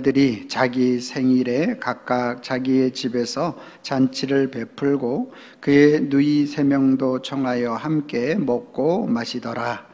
들이 자기 생일에 각각 자기의 집에서 잔치를 베풀고 그의 누이 3명도 청하여 함께 먹고 마시더라.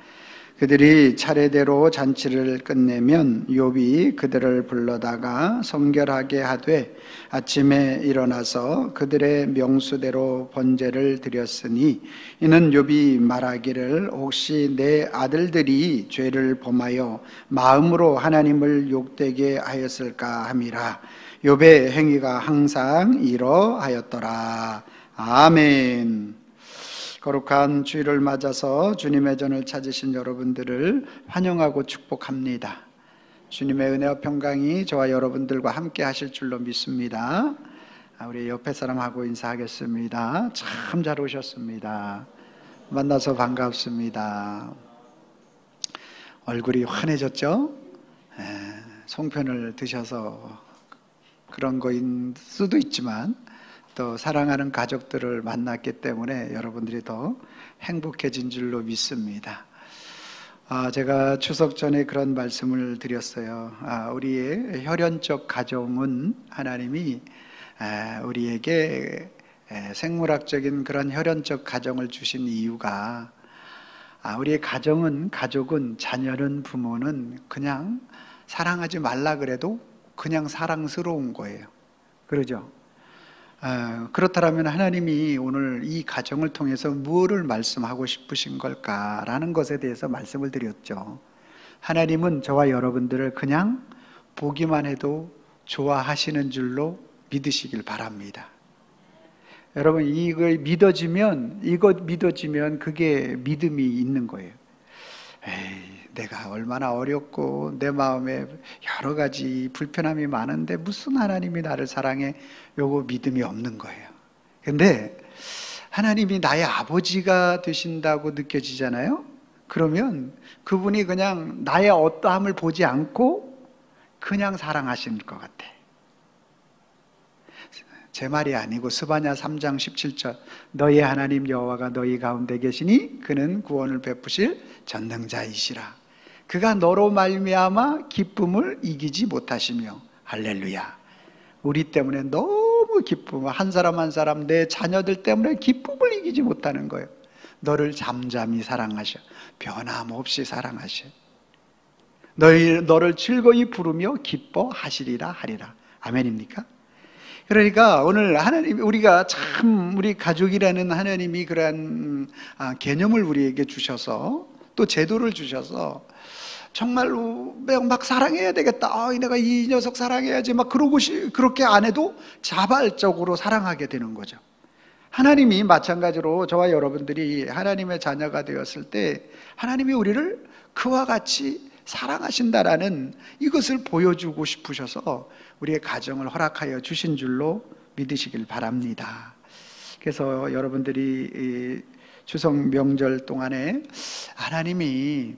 그들이 차례대로 잔치를 끝내면 욥이 그들을 불러다가 성결하게 하되 아침에 일어나서 그들의 명수대로 번제를 드렸으니 이는 욥이 말하기를 혹시 내 아들들이 죄를 범하여 마음으로 하나님을 욕되게 하였을까 함이라. 욥의 행위가 항상 이러하였더라. 아멘. 거룩한 주일을 맞아서 주님의 전을 찾으신 여러분들을 환영하고 축복합니다. 주님의 은혜와 평강이 저와 여러분들과 함께 하실 줄로 믿습니다. 우리 옆에 사람하고 인사하겠습니다. 참 잘 오셨습니다. 만나서 반갑습니다. 얼굴이 환해졌죠? 송편을 드셔서 그런 거일 수도 있지만 또 사랑하는 가족들을 만났기 때문에 여러분들이 더 행복해진 줄로 믿습니다. 제가 추석 전에 그런 말씀을 드렸어요. 우리의 혈연적 가정은 하나님이 우리에게 생물학적인 그런 혈연적 가정을 주신 이유가 우리의 가족은 자녀는 부모는 그냥 사랑하지 말라 그래도 그냥 사랑스러운 거예요. 그러죠? 그렇다면 하나님이 오늘 이 가정을 통해서 무엇을 말씀하고 싶으신 걸까라는 것에 대해서 말씀을 드렸죠. 하나님은 저와 여러분들을 그냥 보기만 해도 좋아하시는 줄로 믿으시길 바랍니다. 여러분, 이거 믿어지면 그게 믿음이 있는 거예요. 내가 얼마나 어렵고 내 마음에 여러 가지 불편함이 많은데 무슨 하나님이 나를 사랑해? 요거 믿음이 없는 거예요. 근데 하나님이 나의 아버지가 되신다고 느껴지잖아요. 그러면 그분이 그냥 나의 어떠함을 보지 않고 그냥 사랑하시는 것 같아. 제 말이 아니고 스바냐 3장 17절 너희 하나님 여호와가 너희 가운데 계시니 그는 구원을 베푸실 전능자이시라. 그가 너로 말미암아 기쁨을 이기지 못하시며. 할렐루야. 우리 때문에 너무 기쁨, 한 사람 한 사람 내 자녀들 때문에 기쁨을 이기지 못하는 거예요. 너를 잠잠히 사랑하셔. 변함없이 사랑하셔. 너를 즐거이 부르며 기뻐하시리라 하리라. 아멘입니까? 그러니까 오늘 하나님, 우리가 참 우리 가족이라는 하나님이 그러한 개념을 우리에게 주셔서 또 제도를 주셔서 정말로 막 사랑해야 되겠다. 내가 이 녀석 사랑해야지. 막 그렇게 안 해도 자발적으로 사랑하게 되는 거죠. 하나님이 마찬가지로 저와 여러분들이 하나님의 자녀가 되었을 때 하나님이 우리를 그와 같이 사랑하신다라는 이것을 보여주고 싶으셔서 우리의 가정을 허락하여 주신 줄로 믿으시길 바랍니다. 그래서 여러분들이 추석 명절 동안에 하나님이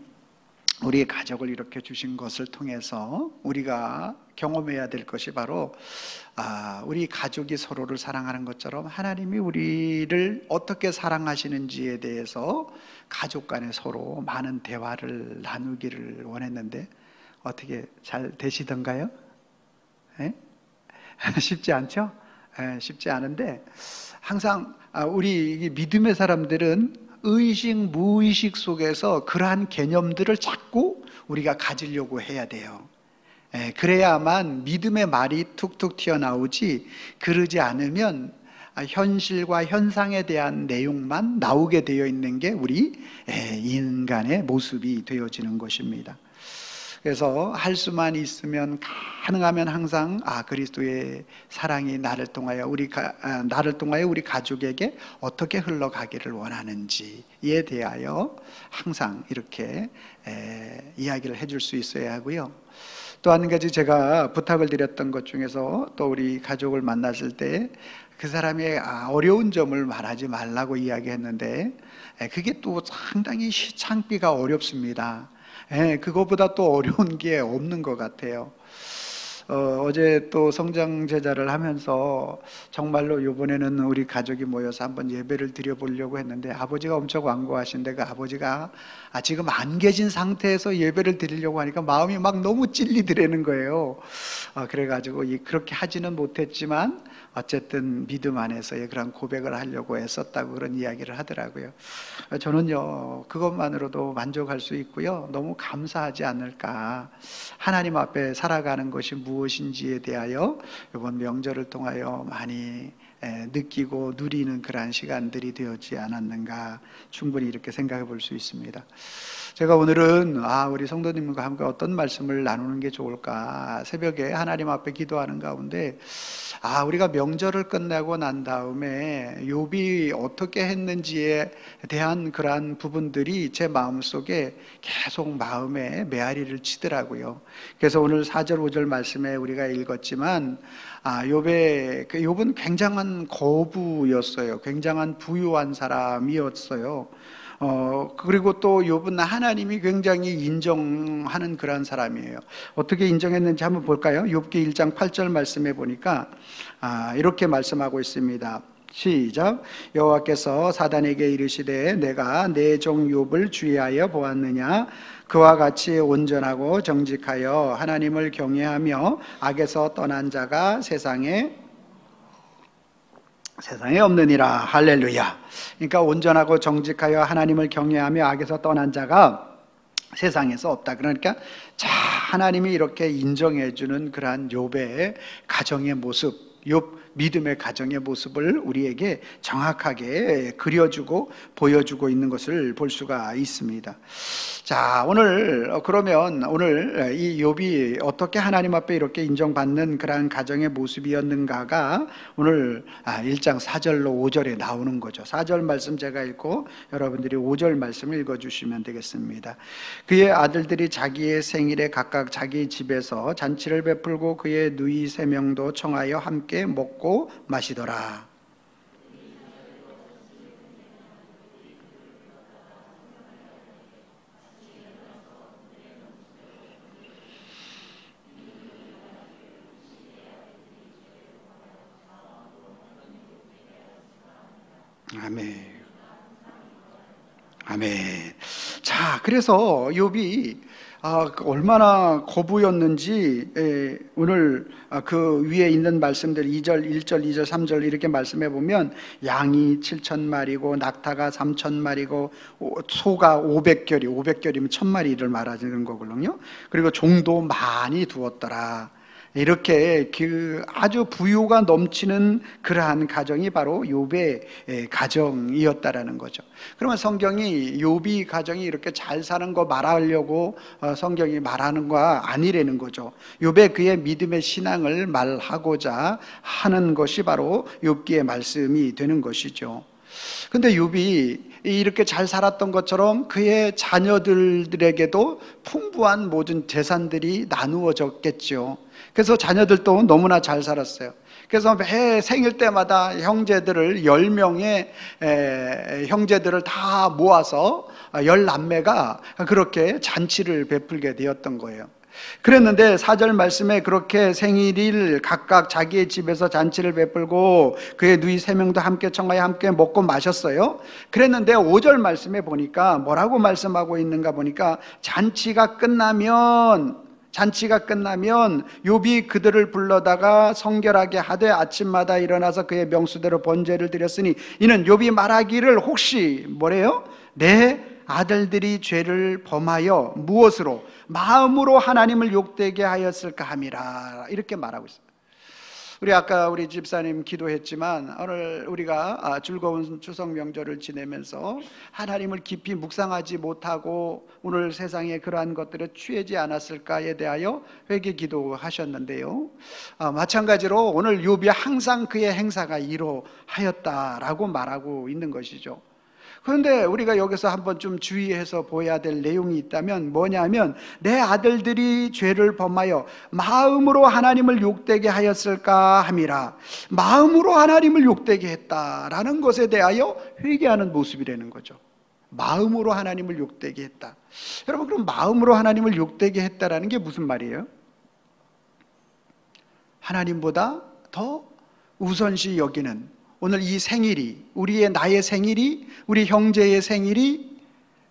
우리의 가족을 이렇게 주신 것을 통해서 우리가 경험해야 될 것이 바로 우리 가족이 서로를 사랑하는 것처럼 하나님이 우리를 어떻게 사랑하시는지에 대해서 가족 간에 서로 많은 대화를 나누기를 원했는데 어떻게 잘 되시던가요? 쉽지 않죠? 쉽지 않은데 항상 우리 믿음의 사람들은 의식, 무의식 속에서 그러한 개념들을 자꾸 우리가 가지려고 해야 돼요. 그래야만 믿음의 말이 툭툭 튀어나오지, 그러지 않으면 현실과 현상에 대한 내용만 나오게 되어 있는 게 우리 인간의 모습이 되어지는 것입니다. 그래서 할 수만 있으면 가능하면 항상 그리스도의 사랑이 나를 통하여 우리 가족에게 어떻게 흘러가기를 원하는지에 대하여 항상 이렇게 이야기를 해줄 수 있어야 하고요. 또 한 가지 제가 부탁을 드렸던 것 중에서 또 우리 가족을 만났을 때 그 사람의 어려운 점을 말하지 말라고 이야기했는데 그게 또 상당히 참기가 어렵습니다. 그거보다 또 어려운 게 없는 것 같아요. 어제 또 성장 제자를 하면서 정말로 이번에는 우리 가족이 모여서 한번 예배를 드려보려고 했는데 아버지가 엄청 완고하신데 그 아버지가 지금 안 계신 상태에서 예배를 드리려고 하니까 마음이 막 너무 찔리더라는 거예요. 그래가지고 그렇게 하지는 못했지만 어쨌든 믿음 안에서의 그런 고백을 하려고 애썼다고 그런 이야기를 하더라고요. 저는요 그것만으로도 만족할 수 있고요, 너무 감사하지 않을까. 하나님 앞에 살아가는 것이 무엇인지에 대하여 이번 명절을 통하여 많이 느끼고 누리는 그러한 시간들이 되었지 않았는가, 충분히 이렇게 생각해 볼 수 있습니다. 제가 오늘은 우리 성도님과 함께 어떤 말씀을 나누는 게 좋을까, 새벽에 하나님 앞에 기도하는 가운데 우리가 명절을 끝내고 난 다음에 욥이 어떻게 했는지에 대한 그러한 부분들이 제 마음속에 계속 마음에 메아리를 치더라고요. 그래서 오늘 4절 5절 말씀에 우리가 읽었지만 욥은 굉장한 거부였어요. 굉장한 부유한 사람이었어요. 그리고 또 욥은 하나님이 굉장히 인정하는 그런 사람이에요. 어떻게 인정했는지 한번 볼까요? 욥기 1장 8절 말씀해 보니까 이렇게 말씀하고 있습니다. 시작. 여호와께서 사단에게 이르시되 내가 내 종 욥을 주의하여 보았느냐. 그와 같이 온전하고 정직하여 하나님을 경외하며 악에서 떠난 자가 세상에 없느니라. 할렐루야. 그러니까 온전하고 정직하여 하나님을 경외하며 악에서 떠난 자가 세상에서 없다. 그러니까 하나님이 이렇게 인정해 주는 그러한 욥의 가정의 모습, 욥 믿음의 가정의 모습을 우리에게 정확하게 그려주고 보여주고 있는 것을 볼 수가 있습니다. 자, 그러면 오늘 이 욥이 어떻게 하나님 앞에 이렇게 인정받는 그러한 가정의 모습이었는가가 오늘 1장 4절로 5절에 나오는 거죠. 4절 말씀 제가 읽고 여러분들이 5절 말씀을 읽어주시면 되겠습니다. 그의 아들들이 자기의 생일에 각각 자기 집에서 잔치를 베풀고 그의 누이 3명도 청하여 함께 먹고 마시더라. 아멘. 아멘. 자, 그래서 욥이 얼마나 거부였는지 오늘 그 위에 있는 말씀들 2절, 1절, 2절, 3절 이렇게 말씀해 보면 양이 7,000마리고 낙타가 3,000마리고 소가 500결이면 1,000마리를 말하는 거거든요. 그리고 종도 많이 두었더라. 이렇게 아주 부유가 넘치는 그러한 가정이 바로 욥의 가정이었다라는 거죠. 그러면 성경이 욥이 가정이 이렇게 잘 사는 거 말하려고 성경이 말하는 거 아니라는 거죠. 욥의 그의 믿음의 신앙을 말하고자 하는 것이 바로 욥기의 말씀이 되는 것이죠. 근데 욥이 이렇게 잘 살았던 것처럼 그의 자녀들에게도 풍부한 모든 재산들이 나누어졌겠죠. 그래서 자녀들도 너무나 잘 살았어요. 그래서 매 생일 때마다 형제들을 10명의 형제들을 다 모아서 10남매가 그렇게 잔치를 베풀게 되었던 거예요. 그랬는데 4절 말씀에 그렇게 생일일 각각 자기의 집에서 잔치를 베풀고 그의 누이 3명도 함께 청하여 함께 먹고 마셨어요. 그랬는데 5절 말씀에 보니까 뭐라고 말씀하고 있는가 보니까 잔치가 끝나면 욥이 그들을 불러다가 성결하게 하되 아침마다 일어나서 그의 명수대로 번제를 드렸으니 이는 욥이 말하기를 혹시 뭐래요? 내 아들들이 죄를 범하여 무엇으로? 마음으로 하나님을 욕되게 하였을까 함이라. 이렇게 말하고 있습니다. 아까 우리 집사님 기도했지만 오늘 우리가 즐거운 추석 명절을 지내면서 하나님을 깊이 묵상하지 못하고 오늘 세상에 그러한 것들에 취하지 않았을까에 대하여 회개 기도하셨는데요. 마찬가지로 오늘 욥이 항상 그의 행사가 이러하였다라고 말하고 있는 것이죠. 그런데 우리가 여기서 한번 좀 주의해서 보아야 될 내용이 있다면 뭐냐면 내 아들들이 죄를 범하여 마음으로 하나님을 욕되게 하였을까 함이라. 마음으로 하나님을 욕되게 했다라는 것에 대하여 회개하는 모습이라는 거죠. 마음으로 하나님을 욕되게 했다. 여러분, 그럼 마음으로 하나님을 욕되게 했다라는 게 무슨 말이에요? 하나님보다 더 우선시 여기는 오늘 이 생일이, 나의 생일이, 우리 형제의 생일이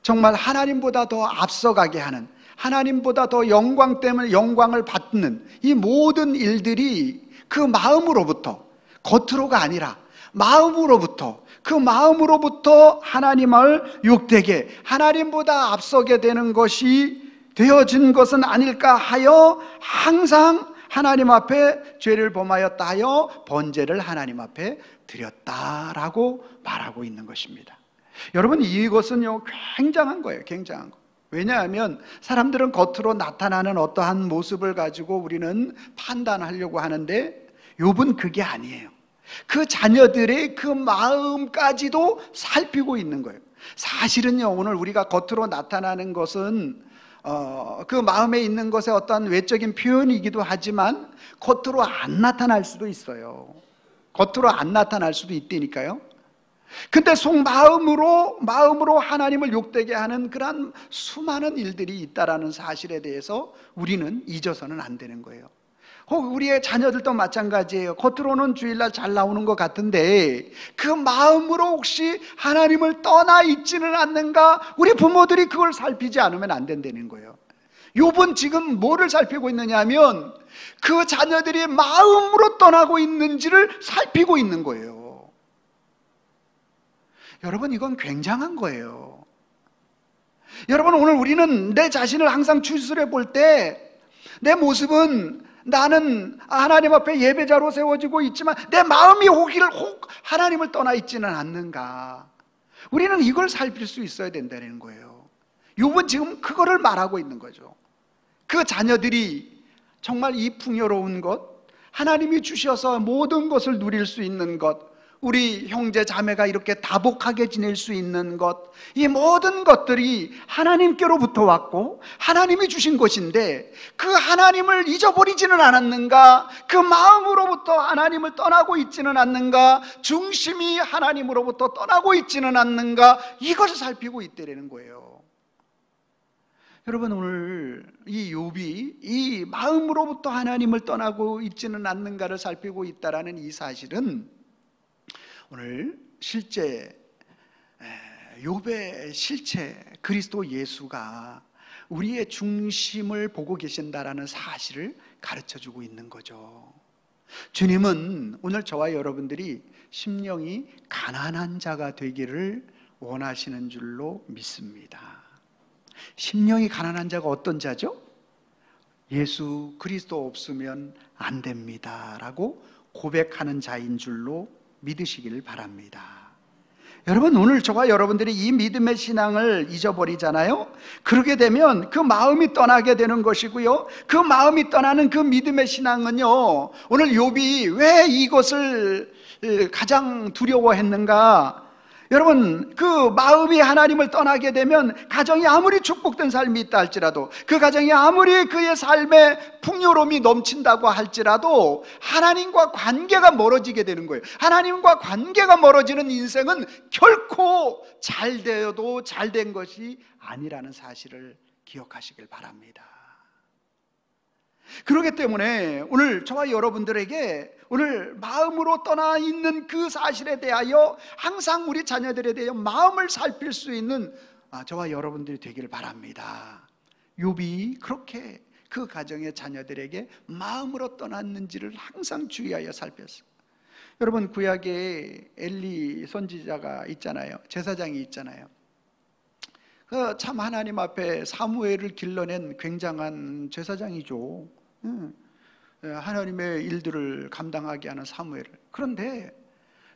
정말 하나님보다 더 앞서가게 하는, 하나님보다 더 영광 때문에 영광을 받는 이 모든 일들이 그 마음으로부터, 겉으로가 아니라 마음으로부터, 그 마음으로부터 하나님을 욕되게, 하나님보다 앞서게 되는 것이 되어진 것은 아닐까 하여 항상 하나님 앞에 죄를 범하였다 하여 번제를 하나님 앞에 드렸다라고 말하고 있는 것입니다. 여러분, 이것은요 굉장한 거예요. 굉장한 거. 왜냐하면 사람들은 겉으로 나타나는 어떠한 모습을 가지고 우리는 판단하려고 하는데 욥은 그게 아니에요. 그 자녀들의 그 마음까지도 살피고 있는 거예요. 사실은요, 오늘 우리가 겉으로 나타나는 것은 그 마음에 있는 것의 어떤 외적인 표현이기도 하지만 겉으로 안 나타날 수도 있어요. 겉으로 안 나타날 수도 있다니까요. 근데 마음으로 하나님을 욕되게 하는 그런 수많은 일들이 있다라는 사실에 대해서 우리는 잊어서는 안 되는 거예요. 우리의 자녀들도 마찬가지예요. 겉으로는 주일날 잘 나오는 것 같은데 그 마음으로 혹시 하나님을 떠나 있지는 않는가? 우리 부모들이 그걸 살피지 않으면 안 된다는 거예요. 욥은 지금 뭐를 살피고 있느냐 하면 그 자녀들이 마음으로 떠나고 있는지를 살피고 있는 거예요. 여러분, 이건 굉장한 거예요. 여러분, 오늘 우리는 내 자신을 항상 추스려 볼 때 내 모습은 나는 하나님 앞에 예배자로 세워지고 있지만 내 마음이 혹 하나님을 떠나 있지는 않는가? 우리는 이걸 살필 수 있어야 된다는 거예요. 욥은 지금 그거를 말하고 있는 거죠. 그 자녀들이 정말 이 풍요로운 것, 하나님이 주셔서 모든 것을 누릴 수 있는 것, 우리 형제 자매가 이렇게 다복하게 지낼 수 있는 것, 이 모든 것들이 하나님께로부터 왔고 하나님이 주신 것인데 그 하나님을 잊어버리지는 않았는가? 그 마음으로부터 하나님을 떠나고 있지는 않는가? 중심이 하나님으로부터 떠나고 있지는 않는가? 이것을 살피고 있다는 거예요. 여러분, 오늘 이 욥이 이 마음으로부터 하나님을 떠나고 있지는 않는가를 살피고 있다라는 이 사실은 오늘 실제 욥의 실체 그리스도 예수가 우리의 중심을 보고 계신다라는 사실을 가르쳐주고 있는 거죠. 주님은 오늘 저와 여러분들이 심령이 가난한 자가 되기를 원하시는 줄로 믿습니다. 심령이 가난한 자가 어떤 자죠? 예수 그리스도 없으면 안 됩니다 라고 고백하는 자인 줄로 믿으시기를 바랍니다. 여러분, 오늘 저와 여러분들이 이 믿음의 신앙을 잊어버리잖아요. 그러게 되면 그 마음이 떠나게 되는 것이고요, 그 마음이 떠나는 그 믿음의 신앙은요, 오늘 욥이 왜 이것을 가장 두려워했는가? 여러분, 그 마음이 하나님을 떠나게 되면 가정이 아무리 축복된 삶이 있다 할지라도, 그 가정이 아무리 그의 삶에 풍요로움이 넘친다고 할지라도 하나님과 관계가 멀어지게 되는 거예요. 하나님과 관계가 멀어지는 인생은 결코 잘 되어도 잘 된 것이 아니라는 사실을 기억하시길 바랍니다. 그렇기 때문에 오늘 저와 여러분들에게 오늘 마음으로 떠나 있는 그 사실에 대하여 항상 우리 자녀들에 대해 마음을 살필 수 있는 저와 여러분들이 되기를 바랍니다. 욥이 그렇게 그 가정의 자녀들에게 마음으로 떠났는지를 항상 주의하여 살폈어요. 여러분, 구약에 엘리 선지자가 있잖아요. 제사장이 있잖아요. 참 하나님 앞에 사무엘을 길러낸 굉장한 제사장이죠. 하나님의 일들을 감당하게 하는 사무엘. 그런데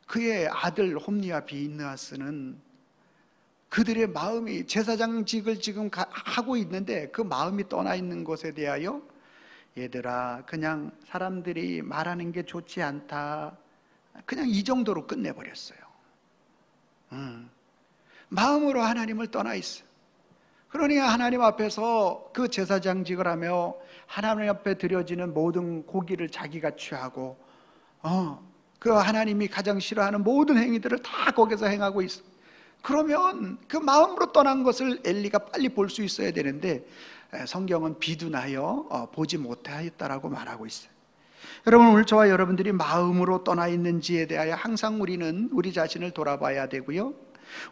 그의 아들 홈리와 비느하스는 그들의 마음이 제사장직을 지금 하고 있는데 그 마음이 떠나 있는 것에 대하여 얘들아, 그냥 사람들이 말하는 게 좋지 않다, 그냥 이 정도로 끝내버렸어요. 마음으로 하나님을 떠나 있어요. 그러니까 하나님 앞에서 그 제사장직을 하며 하나님 앞에 드려지는 모든 고기를 자기가 취하고 그 하나님이 가장 싫어하는 모든 행위들을 다 거기서 행하고 있어. 그러면 그 마음으로 떠난 것을 엘리가 빨리 볼 수 있어야 되는데 성경은 비둔하여 보지 못하였다라고 말하고 있어요. 여러분, 오늘 저와 여러분들이 마음으로 떠나 있는지에 대하여 항상 우리는 우리 자신을 돌아봐야 되고요.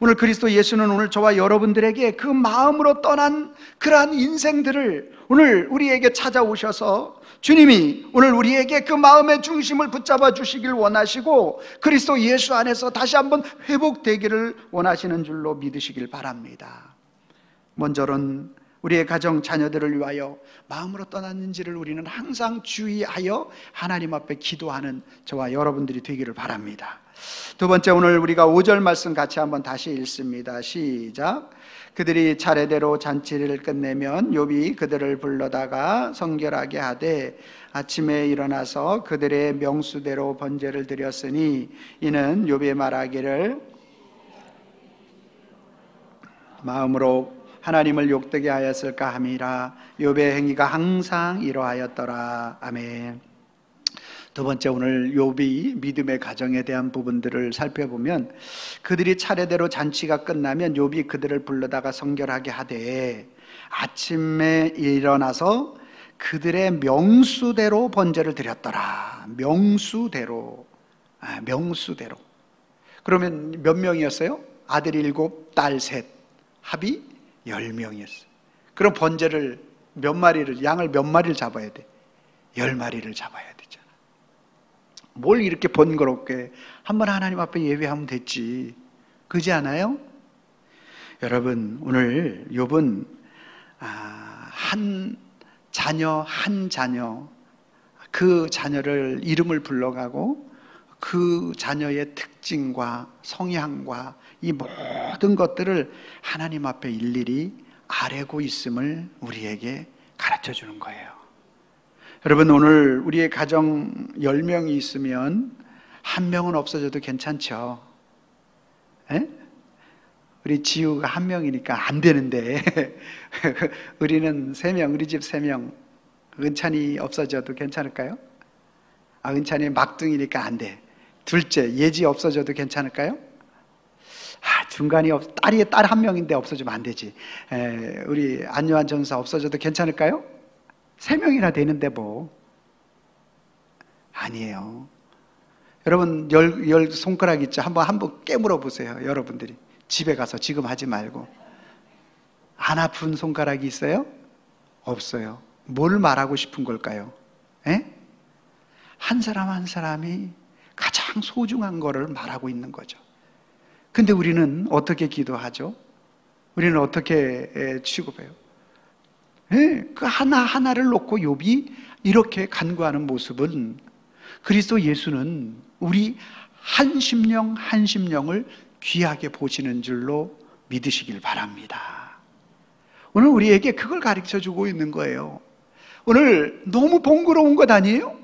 오늘 그리스도 예수는 오늘 저와 여러분들에게 그 마음으로 떠난 그러한 인생들을 오늘 우리에게 찾아오셔서 주님이 오늘 우리에게 그 마음의 중심을 붙잡아 주시길 원하시고 그리스도 예수 안에서 다시 한번 회복되기를 원하시는 줄로 믿으시길 바랍니다. 먼저는 우리의 가정 자녀들을 위하여 마음으로 떠났는지를 우리는 항상 주의하여 하나님 앞에 기도하는 저와 여러분들이 되기를 바랍니다. 두 번째, 오늘 우리가 5절 말씀 같이 한번 다시 읽습니다. 시작. 그들이 차례대로 잔치를 끝내면 욥이 그들을 불러다가 성결하게 하되 아침에 일어나서 그들의 명수대로 번제를 드렸으니 이는 욥이 말하기를 마음으로 하나님을 욕되게 하였을까 함이라. 욥의 행위가 항상 이러하였더라. 아멘. 두 번째, 오늘 욥이 믿음의 가정에 대한 부분들을 살펴보면 그들이 차례대로 잔치가 끝나면 욥이 그들을 불러다가 성결하게 하되 아침에 일어나서 그들의 명수대로 번제를 드렸더라. 명수대로. 명수대로. 그러면 몇 명이었어요? 아들 7, 딸 3, 합이 10명이었어요. 그럼 번제를 몇 마리를, 양을 몇 마리를 잡아야 돼? 10마리를 잡아야 되잖아. 뭘 이렇게 번거롭게 한번 하나님 앞에 예배하면 됐지. 그지 않아요? 여러분, 오늘 욥은 한 자녀 그 자녀를 이름을 불러가고 그 자녀의 특징과 성향과 이 모든 것들을 하나님 앞에 일일이 아뢰고 있음을 우리에게 가르쳐 주는 거예요. 여러분, 오늘 우리의 가정 10명이 있으면 한 명은 없어져도 괜찮죠. 에? 우리 지우가 한 명이니까 안 되는데 우리는 3명, 우리 집 3명, 은찬이 없어져도 괜찮을까요? 은찬이 막둥이니까 안 돼. 둘째, 예지 없어져도 괜찮을까요? 중간이 딸 한 명인데 없어지면 안 되지. 우리 안요한 전사 없어져도 괜찮을까요? 3명이나 되는데 뭐. 아니에요. 여러분, 열 손가락 있죠? 한번 깨물어 보세요. 여러분들이 집에 가서 지금 하지 말고. 안 아픈 손가락이 있어요? 없어요. 뭘 말하고 싶은 걸까요? 한 사람 한 사람이 가장 소중한 거를 말하고 있는 거죠. 근데 우리는 어떻게 기도하죠? 우리는 어떻게 취급해요? 그 하나하나를 놓고 욥이 이렇게 간구하는 모습은 그리스도 예수는 우리 한 심령을 귀하게 보시는 줄로 믿으시길 바랍니다. 오늘 우리에게 그걸 가르쳐 주고 있는 거예요. 오늘 너무 번거로운 것 아니에요?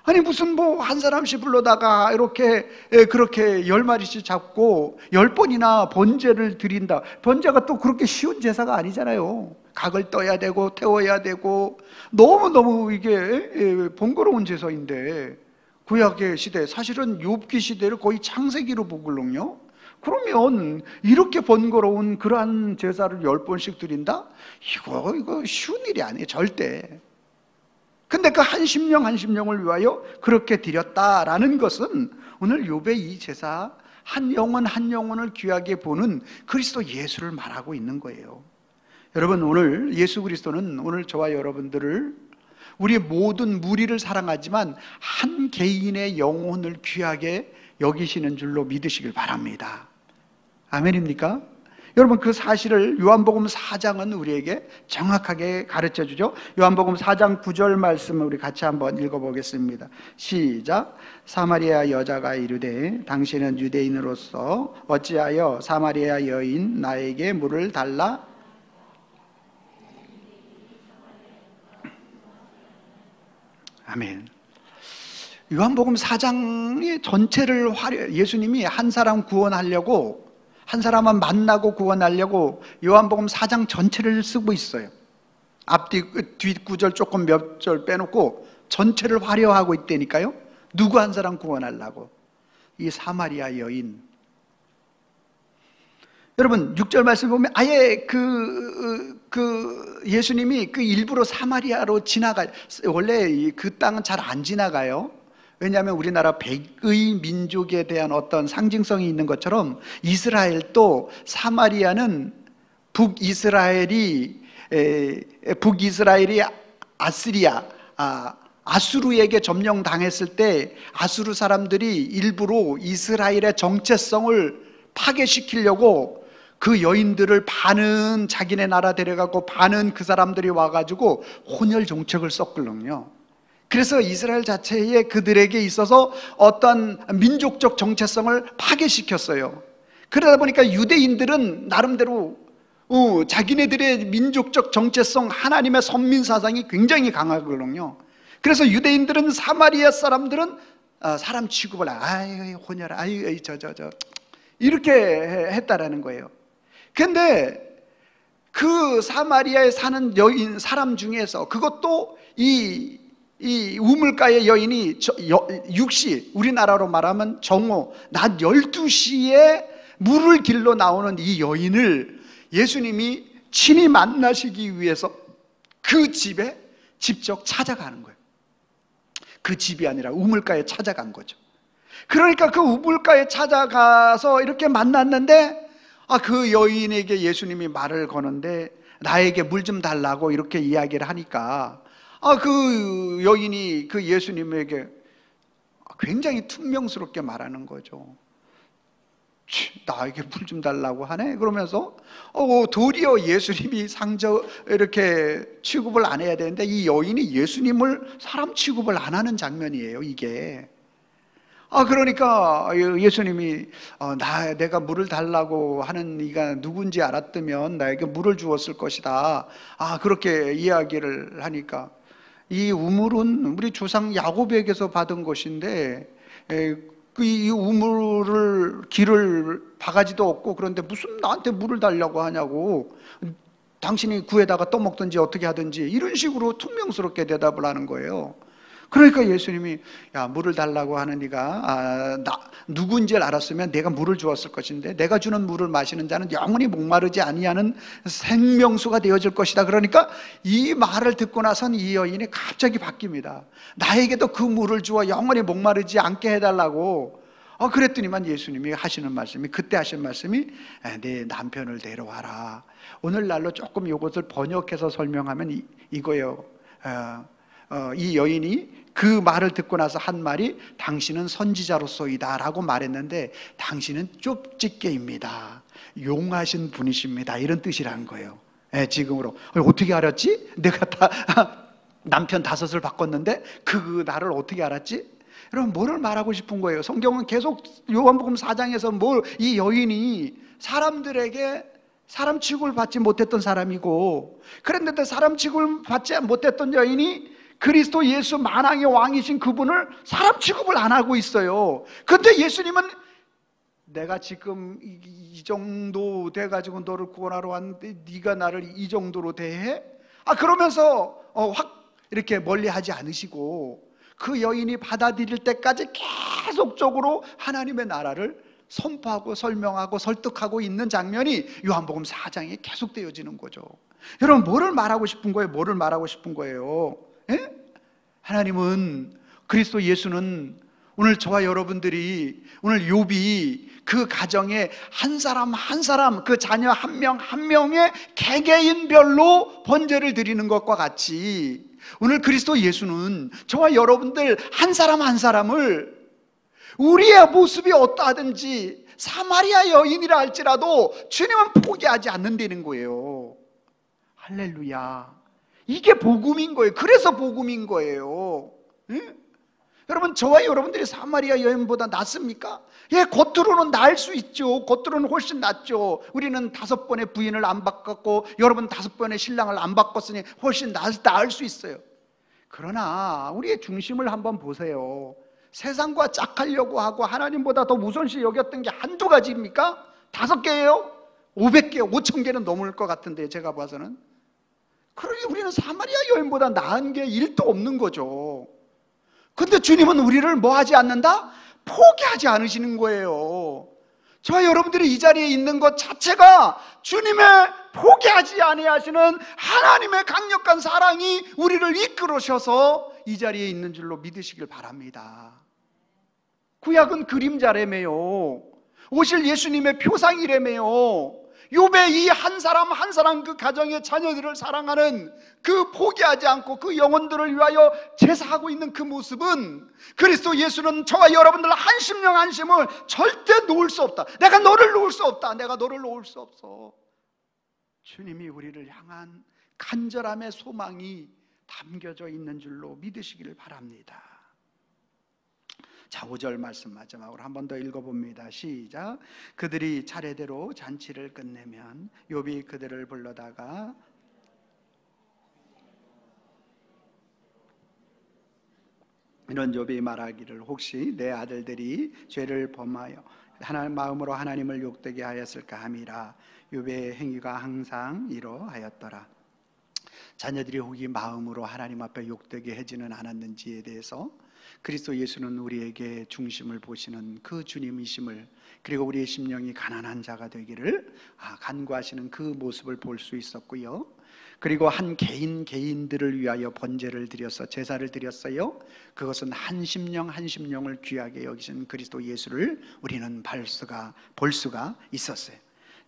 아니 무슨 한 사람씩 불러다가 이렇게 그렇게 10마리씩 잡고 10번이나 번제를 드린다. 번제가 또 그렇게 쉬운 제사가 아니잖아요. 각을 떠야 되고 태워야 되고 너무너무 이게 번거로운 제사인데 구약의 시대, 사실은 욥기 시대를 거의 창세기로 보걸롱요. 그러면 이렇게 번거로운 그러한 제사를 10번씩 드린다? 이거 쉬운 일이 아니에요, 절대. 근데 그 한 심령을 위하여 그렇게 드렸다라는 것은 오늘 욥의 이 제사 한 영혼을 귀하게 보는 그리스도 예수를 말하고 있는 거예요. 여러분, 오늘 예수 그리스도는 오늘 저와 여러분들을 우리 모든 무리를 사랑하지만 한 개인의 영혼을 귀하게 여기시는 줄로 믿으시길 바랍니다. 아멘입니까? 여러분, 그 사실을 요한복음 4장은 우리에게 정확하게 가르쳐 주죠. 요한복음 4장 9절 말씀을 우리 같이 한번 읽어보겠습니다. 시작. 사마리아 여자가 이르되 당신은 유대인으로서 어찌하여 사마리아 여인 나에게 물을 달라? 아멘. 요한복음 4장의 전체를 예수님이 한 사람 구원하려고, 한 사람만 만나고 구원하려고 요한복음 4장 전체를 쓰고 있어요. 뒷 구절 조금 몇 절 빼놓고 전체를 화려하고 있다니까요. 누구 한 사람 구원하려고. 이 사마리아 여인. 여러분 6절 말씀 보면 아예 예수님이 그 일부러 사마리아로 원래 그 땅은 잘 안 지나가요. 왜냐하면 우리나라 백의 민족에 대한 어떤 상징성이 있는 것처럼 이스라엘도 사마리아는 북이스라엘이 아스리아, 아수르에게 점령당했을 때 아수르 사람들이 일부러 이스라엘의 정체성을 파괴시키려고 그 여인들을 반은 자기네 나라 데려가고 반은 그 사람들이 와가지고 혼혈 정책을 썼거든요. 그래서 이스라엘 자체에 그들에게 있어서 어떤 민족적 정체성을 파괴시켰어요. 그러다 보니까 유대인들은 나름대로 자기네들의 민족적 정체성, 하나님의 선민 사상이 굉장히 강하거든요. 그래서 유대인들은 사마리아 사람들은 사람 취급을 아유 혼혈, 아유 이렇게 했다라는 거예요. 근데 그 사마리아에 사는 여인 사람 중에서 그것도 이 우물가의 여인이 육시, 우리나라로 말하면 정오, 낮 12시에 물을 길러 나오는 이 여인을 예수님이 친히 만나시기 위해서 그 집에 직접 찾아가는 거예요. 그 집이 아니라 우물가에 찾아간 거죠. 그러니까 그 우물가에 찾아가서 이렇게 만났는데 그 여인에게 예수님이 말을 거는데 나에게 물 좀 달라고 이렇게 이야기를 하니까 그 여인이 그 예수님에게 굉장히 퉁명스럽게 말하는 거죠. 나에게 물 좀 달라고 하네? 그러면서 도리어 예수님이 이렇게 취급을 안 해야 되는데 이 여인이 예수님을 사람 취급을 안 하는 장면이에요, 이게. 그러니까 예수님이 내가 물을 달라고 하는 네가 누군지 알았다면 나에게 물을 주었을 것이다. 그렇게 이야기를 하니까 이 우물은 우리 조상 야곱에게서 받은 것인데 이 우물을 길을 바가지도 없고 그런데 무슨 나한테 물을 달라고 하냐고, 당신이 구에다가 떠먹든지 어떻게 하든지 이런 식으로 퉁명스럽게 대답을 하는 거예요. 그러니까 예수님이 물을 달라고 하는 네가 누군지를 알았으면 내가 물을 주었을 것인데 내가 주는 물을 마시는 자는 영원히 목마르지 아니하는 생명수가 되어질 것이다. 그러니까 이 말을 듣고 나선 이 여인이 갑자기 바뀝니다. 나에게도 그 물을 주어 영원히 목마르지 않게 해달라고. 그랬더니만 예수님이 그때 하신 말씀이 내 남편을 데려와라. 오늘날로 조금 이것을 번역해서 설명하면 이거예요. 이 여인이 그 말을 듣고 나서 한 말이 당신은 선지자로서이다 라고 말했는데 당신은 쪽집게입니다, 용하신 분이십니다, 이런 뜻이라는 거예요. 지금으로 어떻게 알았지? 내가 남편 5을 바꿨는데 그 나를 어떻게 알았지? 여러분, 뭐를 말하고 싶은 거예요? 성경은 계속 요한복음 4장에서 이 여인이 사람들에게 사람 취급을 받지 못했던 사람이고, 그런데 사람 취급을 받지 못했던 여인이 그리스도 예수 만왕의 왕이신 그분을 사람 취급을 안 하고 있어요. 근데 예수님은 내가 지금 이 정도 돼가지고 너를 구원하러 왔는데 네가 나를 이 정도로 대해? 그러면서 확 이렇게 멀리하지 않으시고 그 여인이 받아들일 때까지 계속적으로 하나님의 나라를 선포하고 설명하고 설득하고 있는 장면이 요한복음 4장에 계속되어지는 거죠. 여러분, 뭐를 말하고 싶은 거예요? 뭐를 말하고 싶은 거예요? 하나님은, 그리스도 예수는 오늘 저와 여러분들이, 오늘 욥이 그 가정에 한 사람 한 사람, 그 자녀 한 명 한 명의 개개인별로 번제를 드리는 것과 같이 오늘 그리스도 예수는 저와 여러분들 한 사람 한 사람을 우리의 모습이 어떠하든지 사마리아 여인이라 할지라도 주님은 포기하지 않는다는 거예요. 할렐루야. 이게 복음인 거예요. 그래서 복음인 거예요. 여러분, 저와 여러분들이 사마리아 여인보다 낫습니까? 겉으로는 나을 수 있죠. 겉으로는 훨씬 낫죠. 우리는 5번의 부인을 안 바꿨고 여러분 5번의 신랑을 안 바꿨으니 훨씬 나을 수 있어요. 그러나 우리의 중심을 한번 보세요. 세상과 짝하려고 하고 하나님보다 더 우선시 여겼던 게 한두 가지입니까? 5개예요? 500개, 5000개는 넘을 것 같은데 제가 봐서는. 그러니 우리는 사마리아 여인보다 나은 게 1도 없는 거죠. 근데 주님은 우리를 뭐 하지 않는다? 포기하지 않으시는 거예요. 저와 여러분들이 이 자리에 있는 것 자체가 주님의 포기하지 아니하시는 하나님의 강력한 사랑이 우리를 이끌으셔서 이 자리에 있는 줄로 믿으시길 바랍니다. 구약은 그림자라며요. 오실 예수님의 표상이라며요. 욥의 이 한 사람 한 사람 그 가정의 자녀들을 사랑하는 그 포기하지 않고 그 영혼들을 위하여 제사하고 있는 그 모습은, 그리스도 예수는 저와 여러분들 한 심령 한 심을 절대 놓을 수 없다. 내가 너를 놓을 수 없다. 내가 너를 놓을 수 없어. 주님이 우리를 향한 간절함의 소망이 담겨져 있는 줄로 믿으시기를 바랍니다. 자, 5절 말씀 마지막으로 한 번 더 읽어봅니다. 시작. 그들이 차례대로 잔치를 끝내면 욥이 그들을 불러다가 이런 욥이 말하기를, 혹시 내 아들들이 죄를 범하여 마음으로 하나님을 욕되게 하였을까 함이라. 욥의 행위가 항상 이러하였더라. 자녀들이 혹이 마음으로 하나님 앞에 욕되게 하지는 않았는지에 대해서 그리스도 예수는 우리에게 중심을 보시는 그 주님이심을, 그리고 우리의 심령이 가난한 자가 되기를 간구하시는 그 모습을 볼 수 있었고요. 그리고 한 개인들을 위하여 번제를 드려서 제사를 드렸어요. 그것은 한 심령 한 심령을 귀하게 여기신 그리스도 예수를 우리는 볼 수가 있었어요.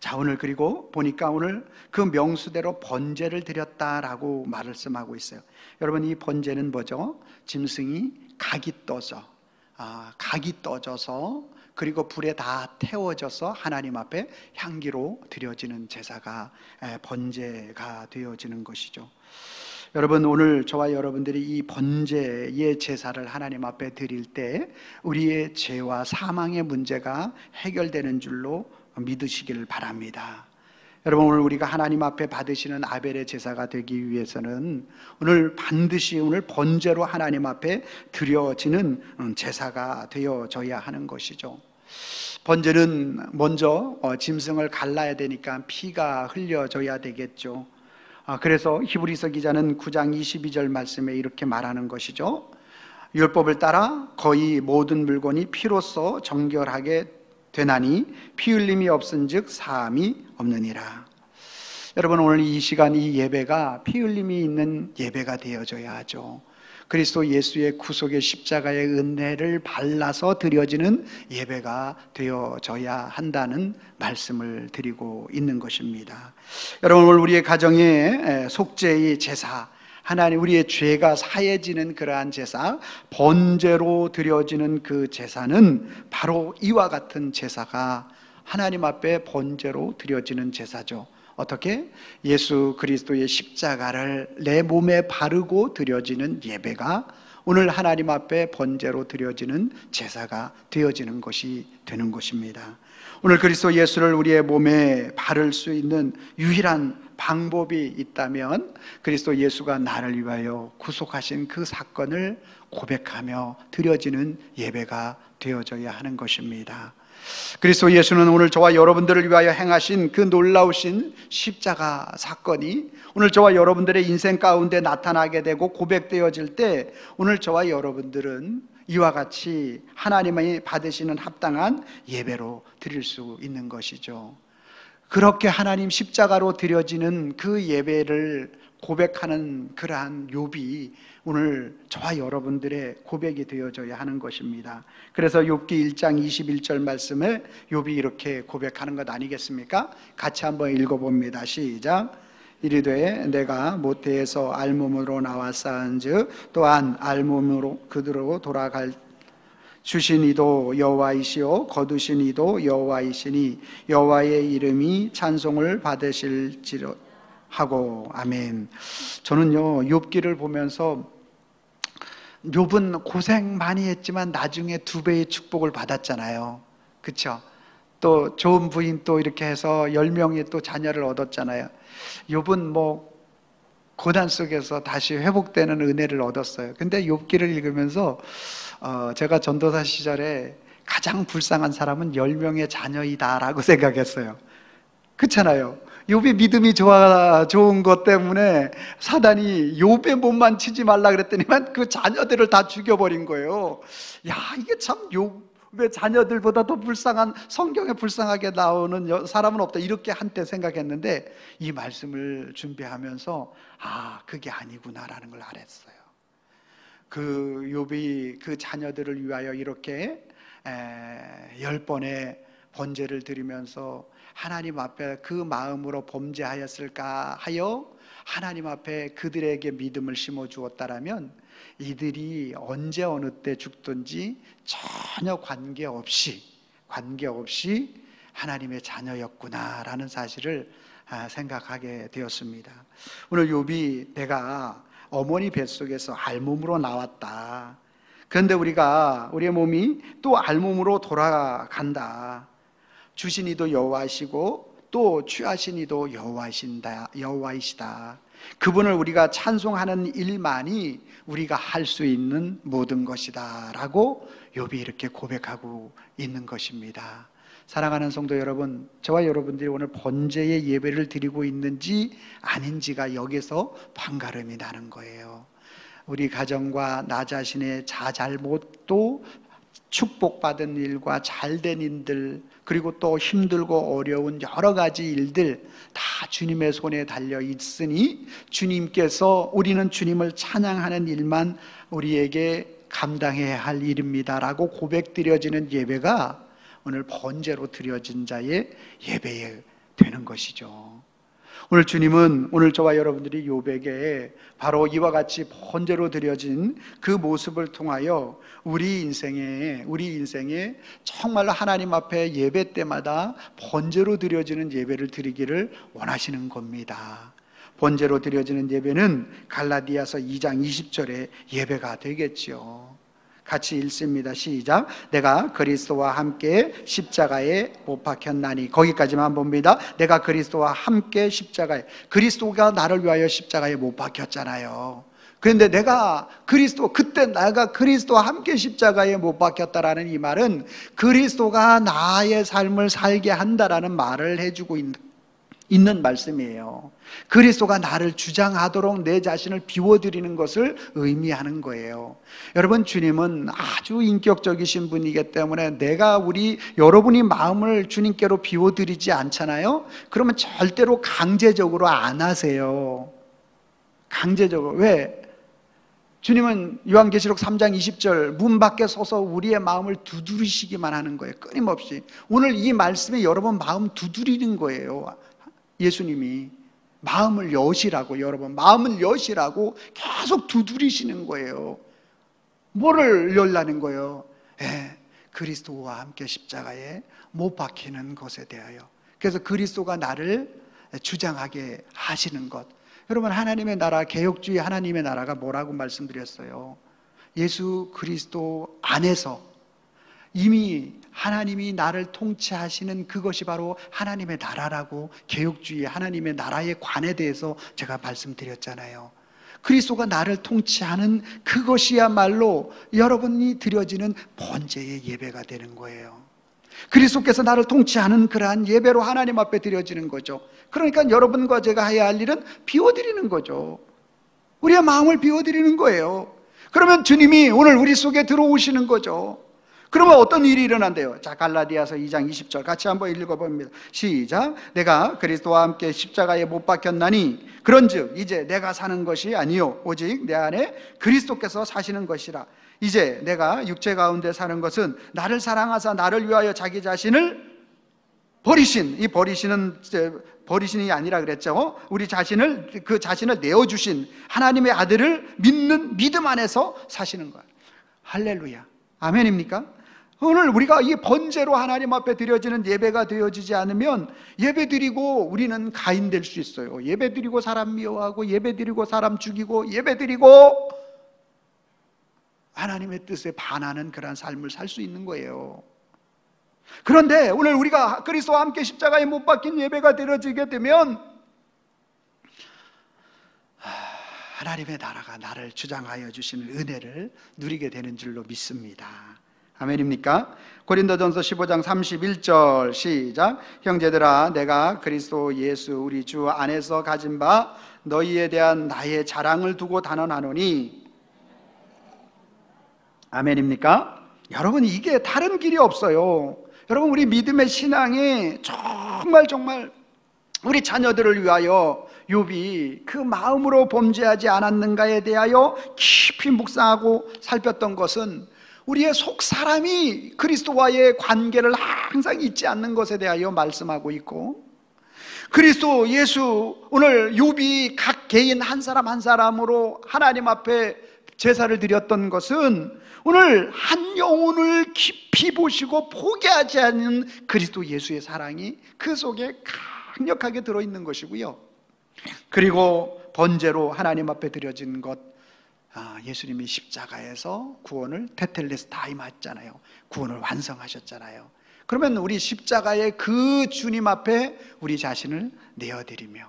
자, 오늘 그리고 보니까 오늘 그 명수대로 번제를 드렸다라고 말씀하고 있어요. 여러분, 이 번제는 뭐죠? 짐승이 각이 떠져서 그리고 불에 다 태워져서 하나님 앞에 향기로 드려지는 제사가 번제가 되어지는 것이죠. 여러분, 오늘 저와 여러분들이 이 번제의 제사를 하나님 앞에 드릴 때 우리의 죄와 사망의 문제가 해결되는 줄로 믿으시기를 바랍니다. 여러분, 오늘 우리가 하나님 앞에 받으시는 아벨의 제사가 되기 위해서는 오늘 반드시 오늘 번제로 하나님 앞에 드려지는 제사가 되어져야 하는 것이죠. 번제는 먼저 짐승을 갈라야 되니까 피가 흘려져야 되겠죠. 그래서 히브리서 기자는 9장 22절 말씀에 이렇게 말하는 것이죠. 율법을 따라 거의 모든 물건이 피로써 정결하게 되나니 피 흘림이 없은즉 사함이 없느니라. 여러분, 오늘 이 시간 이 예배가 피 흘림이 있는 예배가 되어져야 하죠. 그리스도 예수의 구속의 십자가의 은혜를 발라서 드려지는 예배가 되어져야 한다는 말씀을 드리고 있는 것입니다. 여러분, 오늘 우리의 가정의 속죄의 제사, 하나님 우리의 죄가 사해지는 그러한 제사, 번제로 드려지는 그 제사는 바로 이와 같은 제사가 하나님 앞에 번제로 드려지는 제사죠. 어떻게? 예수 그리스도의 십자가를 내 몸에 바르고 드려지는 예배가 오늘 하나님 앞에 번제로 드려지는 제사가 되어지는 것이 되는 것입니다. 오늘 그리스도 예수를 우리의 몸에 바를 수 있는 유일한 방법이 있다면 그리스도 예수가 나를 위하여 구속하신 그 사건을 고백하며 드려지는 예배가 되어져야 하는 것입니다. 그리스도 예수는 오늘 저와 여러분들을 위하여 행하신 그 놀라우신 십자가 사건이 오늘 저와 여러분들의 인생 가운데 나타나게 되고 고백되어질 때 오늘 저와 여러분들은 이와 같이 하나님이 받으시는 합당한 예배로 드릴 수 있는 것이죠. 그렇게 하나님 십자가로 드려지는 그 예배를 고백하는 그러한 욥이 오늘 저와 여러분들의 고백이 되어져야 하는 것입니다. 그래서 욥기 1장 21절 말씀에 욥이 이렇게 고백하는 것 아니겠습니까? 같이 한번 읽어봅니다. 시작. 이르되 내가 모태에서 알몸으로 나와 쌓은즉 또한 알몸으로 그대로 돌아갈 주신 이도 여호와이시오 거두신 이도 여호와이시니 여호와의 이름이 찬송을 받으실지로 하고. 아멘. 저는요 욥기를 보면서 욥은 고생 많이 했지만 나중에 2배의 축복을 받았잖아요. 그렇죠? 또 좋은 부인 또 이렇게 해서 10명의 또 자녀를 얻었잖아요. 욥은 뭐 고난 속에서 다시 회복되는 은혜를 얻었어요. 근데 욥기를 읽으면서 제가 전도사 시절에 가장 불쌍한 사람은 10명의 자녀이다라고 생각했어요. 그렇잖아요. 욥이 믿음이 좋은 것 때문에 사단이 욥의 몸만 치지 말라 그랬더니만 그 자녀들을 다 죽여버린 거예요. 야, 이게 참 왜 자녀들보다 더 불쌍한, 성경에 불쌍하게 나오는 사람은 없다, 이렇게 한때 생각했는데 이 말씀을 준비하면서 그게 아니구나라는 걸 알았어요. 그 욥이 그 자녀들을 위하여 이렇게 10번의 번제를 드리면서 하나님 앞에 그 마음으로 범죄하였을까 하여 하나님 앞에 그들에게 믿음을 심어 주었다라면 이들이 언제 어느 때 죽든지 전혀 관계없이 하나님의 자녀였구나라는 사실을 생각하게 되었습니다. 오늘 욥이 내가 어머니 뱃속에서 알몸으로 나왔다. 그런데 우리의 몸이 또 알몸으로 돌아간다. 주신 이도 여호와시고 또 취하신 이도 여호와이시다. 그분을 우리가 찬송하는 일만이 우리가 할 수 있는 모든 것이다 라고 욥이 이렇게 고백하고 있는 것입니다. 사랑하는 성도 여러분, 저와 여러분들이 오늘 번제의 예배를 드리고 있는지 아닌지가 여기서 판가름이 나는 거예요. 우리 가정과 나 자신의 자잘못도 축복받은 일과 잘된 일들, 그리고 또 힘들고 어려운 여러 가지 일들 다 주님의 손에 달려 있으니 우리는 주님을 찬양하는 일만 우리에게 감당해야 할 일입니다라고 고백드려지는 예배가 오늘 번제로 드려진 자의 예배에 되는 것이죠. 오늘 주님은 오늘 저와 여러분들이 욥에게 바로 이와 같이 번제로 드려진 그 모습을 통하여 우리 인생에 정말로 하나님 앞에 예배 때마다 번제로 드려지는 예배를 드리기를 원하시는 겁니다. 번제로 드려지는 예배는 갈라디아서 2장 20절의 예배가 되겠죠. 같이 읽습니다. 시작. 내가 그리스도와 함께 십자가에 못 박혔나니. 거기까지만 봅니다. 내가 그리스도와 함께 십자가에, 그리스도가 나를 위하여 십자가에 못 박혔잖아요. 그런데 그때 내가 그리스도와 함께 십자가에 못 박혔다라는 이 말은 그리스도가 나의 삶을 살게 한다라는 말을 해주고 있는 말씀이에요. 그리스도가 나를 주장하도록 내 자신을 비워드리는 것을 의미하는 거예요. 여러분, 주님은 아주 인격적이신 분이기 때문에 여러분이 마음을 주님께로 비워드리지 않잖아요. 그러면 절대로 강제적으로 안 하세요. 강제적으로. 왜? 주님은 요한계시록 3장 20절 문 밖에 서서 우리의 마음을 두드리시기만 하는 거예요. 끊임없이. 오늘 이 말씀에 여러분 마음 두드리는 거예요. 예수님이 마음을 여시라고, 여러분 마음을 여시라고 계속 두드리시는 거예요. 뭐를 열라는 거예요? 그리스도와 함께 십자가에 못 박히는 것에 대하여. 그래서 그리스도가 나를 주장하게 하시는 것. 여러분, 하나님의 나라, 개혁주의 하나님의 나라가 뭐라고 말씀드렸어요? 예수 그리스도 안에서 이미 하나님이 나를 통치하시는 그것이 바로 하나님의 나라라고, 개혁주의 하나님의 나라의 관에 대해서 제가 말씀드렸잖아요. 그리스도가 나를 통치하는 그것이야말로 여러분이 드려지는 번제의 예배가 되는 거예요. 그리스도께서 나를 통치하는 그러한 예배로 하나님 앞에 드려지는 거죠. 그러니까 여러분과 제가 해야 할 일은 비워드리는 거죠. 우리의 마음을 비워드리는 거예요. 그러면 주님이 오늘 우리 속에 들어오시는 거죠. 그러면 어떤 일이 일어난대요? 자, 갈라디아서 2장 20절 같이 한번 읽어봅니다. 시작. 내가 그리스도와 함께 십자가에 못 박혔나니 그런즉 이제 내가 사는 것이 아니요 오직 내 안에 그리스도께서 사시는 것이라. 이제 내가 육체 가운데 사는 것은 나를 사랑하사 나를 위하여 자기 자신을 버리신, 이 버리신이 아니라 그랬죠. 우리 그 자신을 내어주신 하나님의 아들을 믿는 믿음 안에서 사시는 거예요. 할렐루야. 아멘입니까? 오늘 우리가 이 번제로 하나님 앞에 드려지는 예배가 되어지지 않으면 예배드리고 우리는 가인될 수 있어요. 예배드리고 사람 미워하고, 예배드리고 사람 죽이고, 예배드리고 하나님의 뜻에 반하는 그런 삶을 살 수 있는 거예요. 그런데 오늘 우리가 그리스도와 함께 십자가에 못 박힌 예배가 드려지게 되면 하나님의 나라가 나를 주장하여 주시는 은혜를 누리게 되는 줄로 믿습니다. 아멘입니까? 고린도전서 15장 31절 시작. 형제들아, 내가 그리스도 예수 우리 주 안에서 가진 바 너희에 대한 나의 자랑을 두고 단언하노니. 아멘입니까? 여러분, 이게 다른 길이 없어요. 여러분, 우리 믿음의 신앙이 정말 우리 자녀들을 위하여 욥이 그 마음으로 범죄하지 않았는가에 대하여 깊이 묵상하고 살폈던 것은 우리의 속 사람이 그리스도와의 관계를 항상 잊지 않는 것에 대하여 말씀하고 있고, 그리스도 예수, 오늘 욥이 각 개인 한 사람 한 사람으로 하나님 앞에 제사를 드렸던 것은 오늘 한 영혼을 깊이 보시고 포기하지 않는 그리스도 예수의 사랑이 그 속에 강력하게 들어있는 것이고요. 그리고 번제로 하나님 앞에 드려진 것, 예수님이 십자가에서 구원을 테텔레스타임 했잖아요. 구원을 완성하셨잖아요. 그러면 우리 십자가의 그 주님 앞에 우리 자신을 내어드리며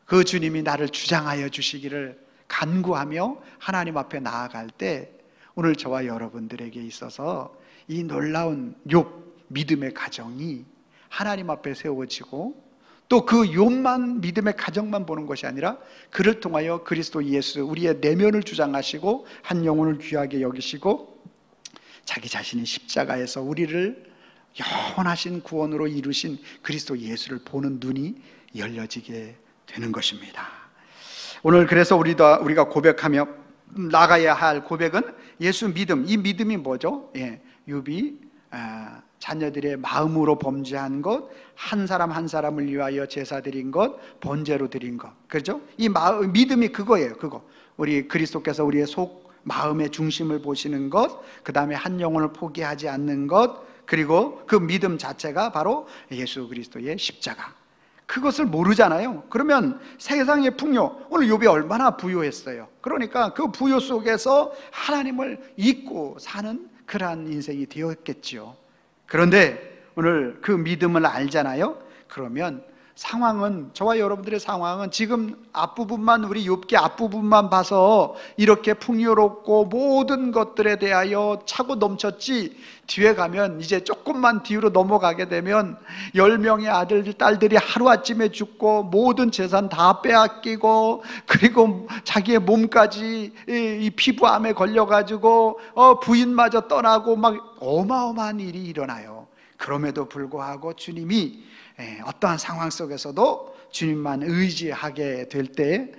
그 주님이 나를 주장하여 주시기를 간구하며 하나님 앞에 나아갈 때 오늘 저와 여러분들에게 있어서 이 놀라운 욥 믿음의 가정이 하나님 앞에 세워지고, 또 그 욥만 믿음의 가정만 보는 것이 아니라 그를 통하여 그리스도 예수, 우리의 내면을 주장하시고 한 영혼을 귀하게 여기시고 자기 자신이 십자가에서 우리를 영원하신 구원으로 이루신 그리스도 예수를 보는 눈이 열려지게 되는 것입니다. 오늘 그래서 우리가 고백하며 나가야 할 고백은 예수 믿음. 이 믿음이 뭐죠? 욥이 자녀들의 마음으로 범죄한 것, 한 사람 한 사람을 위하여 제사 드린 것, 번제로 드린 것, 그렇죠? 이 믿음이 그거예요. 그거, 우리 그리스도께서 우리의 속 마음의 중심을 보시는 것, 그 다음에 한 영혼을 포기하지 않는 것, 그리고 그 믿음 자체가 바로 예수 그리스도의 십자가. 그것을 모르잖아요. 그러면 세상의 풍요, 오늘 욥이 얼마나 부유했어요. 그러니까 그 부유 속에서 하나님을 잊고 사는 그러한 인생이 되었겠죠. 그런데 오늘 그 믿음을 알잖아요. 그러면 상황은, 저와 여러분들의 상황은 지금 앞부분만, 우리 욥기 앞부분만 봐서 이렇게 풍요롭고 모든 것들에 대하여 차고 넘쳤지, 뒤에 가면 이제 조금만 뒤로 넘어가게 되면 10명의 아들 딸들이 하루아침에 죽고 모든 재산 다 빼앗기고, 그리고 자기의 몸까지 이 피부암에 걸려가지고 부인마저 떠나고 막 어마어마한 일이 일어나요. 그럼에도 불구하고 주님이 어떠한 상황 속에서도 주님만 의지하게 될 때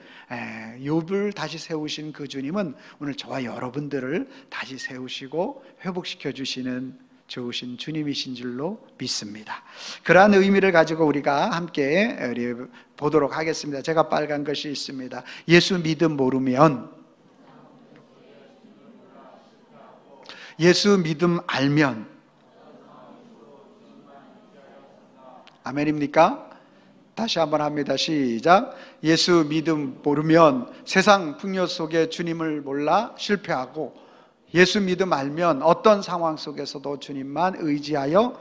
욥을 다시 세우신 그 주님은 오늘 저와 여러분들을 다시 세우시고 회복시켜 주시는 좋으신 주님이신 줄로 믿습니다. 그러한 의미를 가지고 우리가 함께 보도록 하겠습니다. 제가 빨간 것이 있습니다. 예수 믿음 모르면, 예수 믿음 알면, 아멘입니까? 다시 한번 합니다. 시작. 예수 믿음 모르면 세상 풍요 속에 주님을 몰라 실패하고, 예수 믿음 알면 어떤 상황 속에서도 주님만 의지하여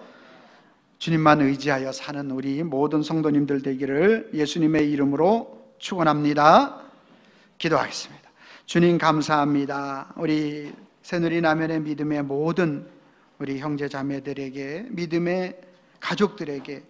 사는 우리 모든 성도님들 되기를 예수님의 이름으로 축원합니다. 기도하겠습니다. 주님 감사합니다. 우리 새누리남현의 믿음의 모든 우리 형제 자매들에게, 믿음의 가족들에게